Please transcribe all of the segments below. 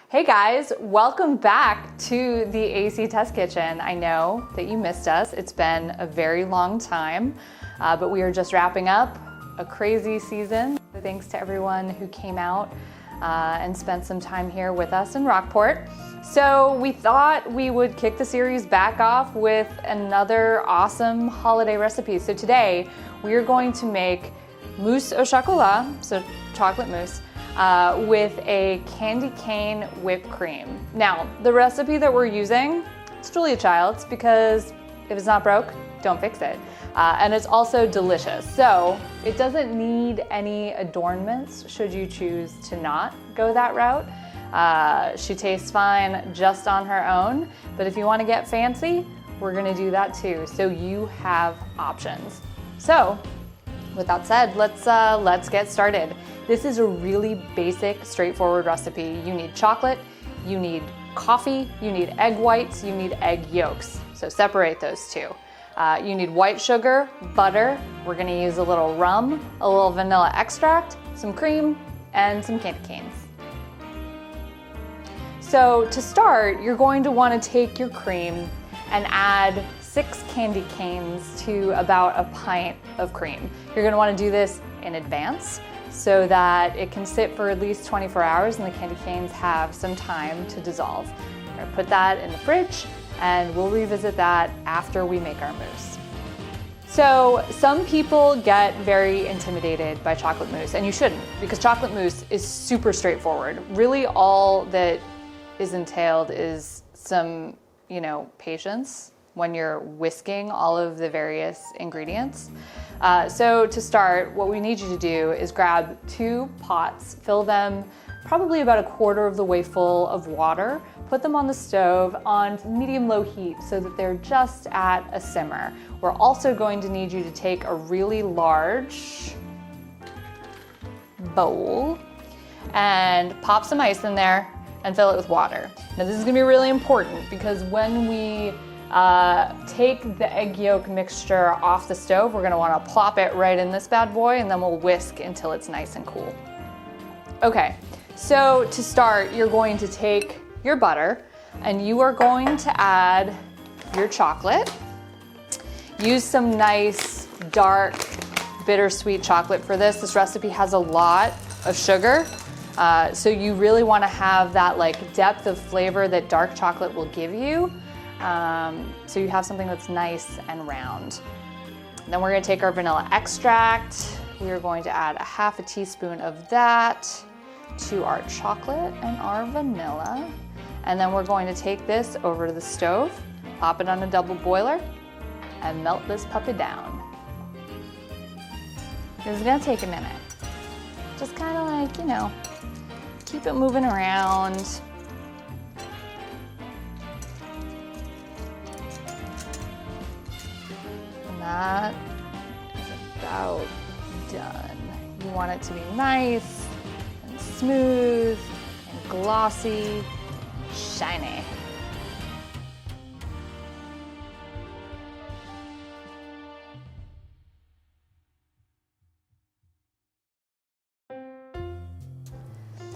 Hey guys, welcome back to the AC Test Kitchen. I know that you missed us. It's been a very long time, but we are just wrapping up a crazy season. Thanks to everyone who came out and spent some time here with us in Rockport. So we thought we would kick the series back off with another awesome holiday recipe. So today we are going to make Mousse Au Chocolat, so chocolate mousse, with a candy cane whipped cream. Now, the recipe that we're using, it's Julia Child's because if it's not broke, don't fix it. And it's also delicious. So it doesn't need any adornments should you choose to not go that route. She tastes fine just on her own, but if you want to get fancy, we're gonna do that too. So you have options. So with that said, let's get started. This is a really basic, straightforward recipe. You need chocolate, you need coffee, you need egg whites, you need egg yolks. So separate those two. You need white sugar, butter. We're gonna use a little rum, a little vanilla extract, some cream, and some candy canes. So to start, you're going to want to take your cream and add 6 candy canes to about a pint of cream. You're gonna wanna do this in advance so that it can sit for at least 24 hours and the candy canes have some time to dissolve. We're gonna put that in the fridge and we'll revisit that after we make our mousse. So some people get very intimidated by chocolate mousse, and you shouldn't, because chocolate mousse is super straightforward. Really all that is entailed is some, patience when you're whisking all of the various ingredients. So to start, what we need you to do is grab 2 pots, fill them probably about a quarter of the way full of water, put them on the stove on medium-low heat so that they're just at a simmer. We're also going to need you to take a really large bowl and pop some ice in there and fill it with water. Now this is gonna be really important because when we take the egg yolk mixture off the stove, we're gonna wanna plop it right in this bad boy and then we'll whisk until it's nice and cool. Okay, so to start, you're going to take your butter and you are going to add your chocolate. Use some nice, dark, bittersweet chocolate for this. This recipe has a lot of sugar. So you really want to have that depth of flavor that dark chocolate will give you. So you have something that's nice and round. Then we're going to take our vanilla extract. We are going to add a half a teaspoon of that to our chocolate and our vanilla. And then we're going to take this over to the stove, pop it on a double boiler, and melt this puppy down. This is going to take a minute. Just kind of keep it moving around. And that is about done. You want it to be nice and smooth and glossy, shiny.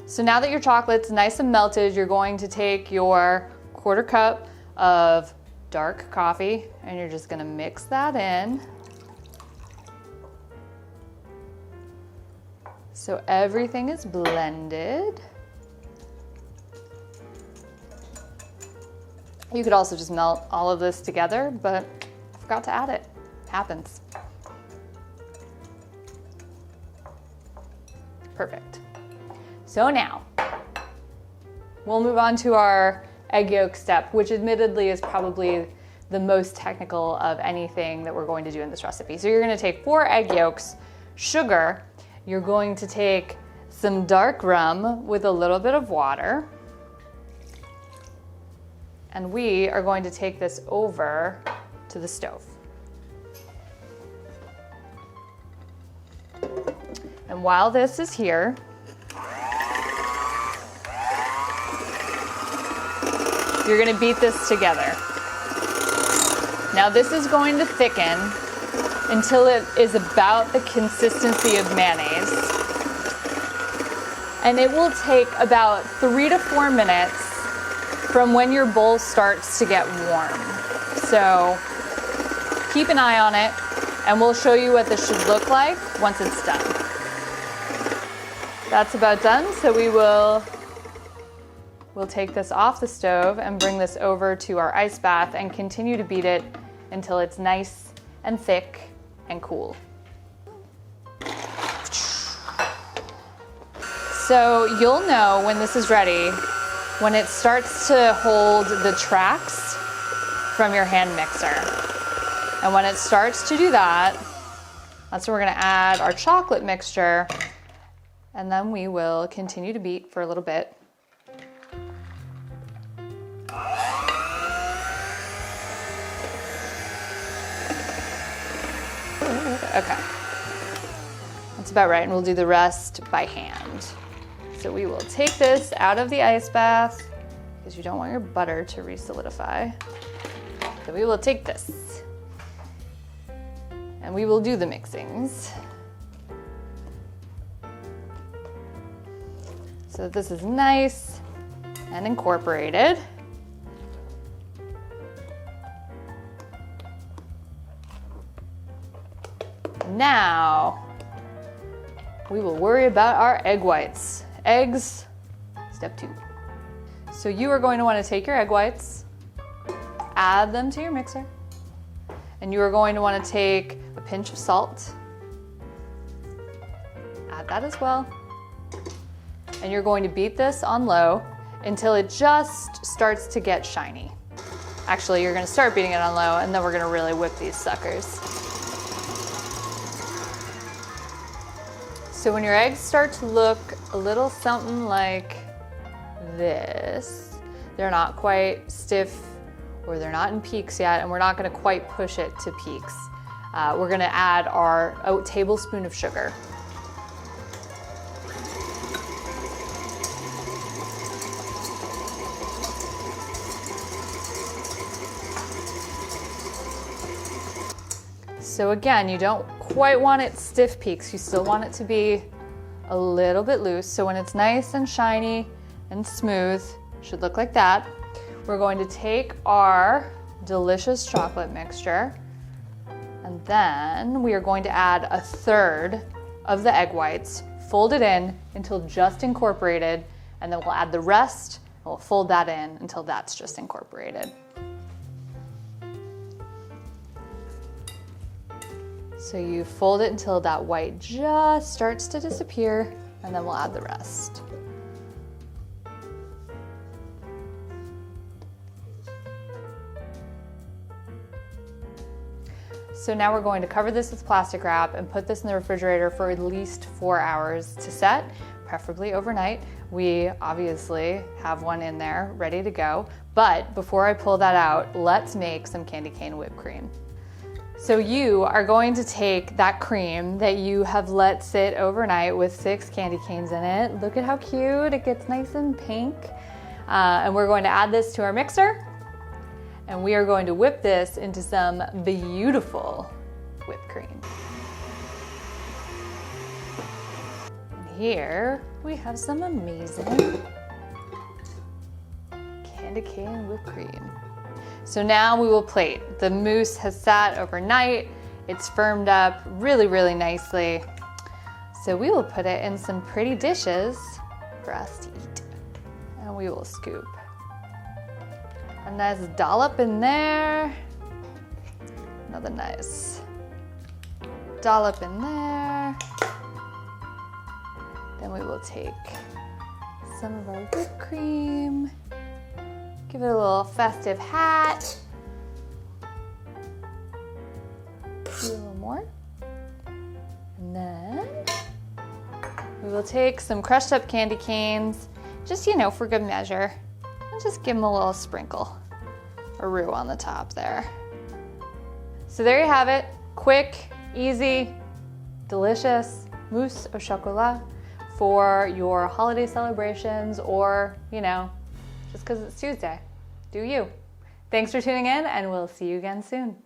So now that your chocolate's nice and melted, you're going to take your quarter cup of dark coffee and you're just gonna mix that in. So everything is blended. You could also just melt all of this together, but I forgot to add it. Happens. Perfect. So now, we'll move on to our egg yolk step, which admittedly is probably the most technical of anything that we're going to do in this recipe. So you're gonna take 4 egg yolks, sugar, you're going to take some dark rum with a little bit of water, and we are going to take this over to the stove. And while this is here, you're gonna beat this together. Now this is going to thicken until it is about the consistency of mayonnaise. And it will take about 3 to 4 minutes from when your bowl starts to get warm. So keep an eye on it, and we'll show you what this should look like once it's done. That's about done, so we'll take this off the stove and bring this over to our ice bath and continue to beat it until it's nice and thick and cool. So you'll know when this is ready when it starts to hold the tracks from your hand mixer. And when it starts to do that, that's when we're gonna add our chocolate mixture, and then we will continue to beat for a little bit. Okay, that's about right, and we'll do the rest by hand. So we will take this out of the ice bath because you don't want your butter to re-solidify. So we will take this and we will do the mixings. So this is nice and incorporated. Now we will worry about our egg whites. Eggs, step 2. So you are going to want to take your egg whites, add them to your mixer, and you are going to want to take a pinch of salt, add that as well, and you're going to beat this on low until it just starts to get shiny. Actually, you're going to start beating it on low, and then we're going to really whip these suckers. So when your eggs start to look a little something like this, they're not quite stiff or they're not in peaks yet, and we're not gonna quite push it to peaks. We're gonna add our tablespoon of sugar. So again, you don't quite want it stiff peaks. You still want it to be a little bit loose. So when it's nice and shiny and smooth, should look like that. We're going to take our delicious chocolate mixture, and then we are going to add 1/3 of the egg whites, fold it in until just incorporated, and then we'll add the rest, and we'll fold that in until that's just incorporated. So you fold it until that white just starts to disappear, and then we'll add the rest. So now we're going to cover this with plastic wrap and put this in the refrigerator for at least 4 hours to set, preferably overnight. We obviously have one in there ready to go, but before I pull that out, let's make some candy cane whipped cream. So you are going to take that cream that you have let sit overnight with 6 candy canes in it. Look at how cute, it gets nice and pink. And we're going to add this to our mixer, and we are going to whip this into some beautiful whipped cream. And here we have some amazing candy cane whipped cream. So now we will plate. The mousse has sat overnight. It's firmed up really, really nicely. So we will put it in some pretty dishes for us to eat. And we will scoop a nice dollop in there. Another nice dollop in there. Then we will take some of our whipped cream. Give it a little festive hat. Do a little more. And then we will take some crushed up candy canes, just, for good measure, and just give them a little sprinkle, a roux on the top there. So there you have it. Quick, easy, delicious mousse au chocolat for your holiday celebrations, or, just because it's Tuesday. Do you. Thanks for tuning in, and we'll see you again soon.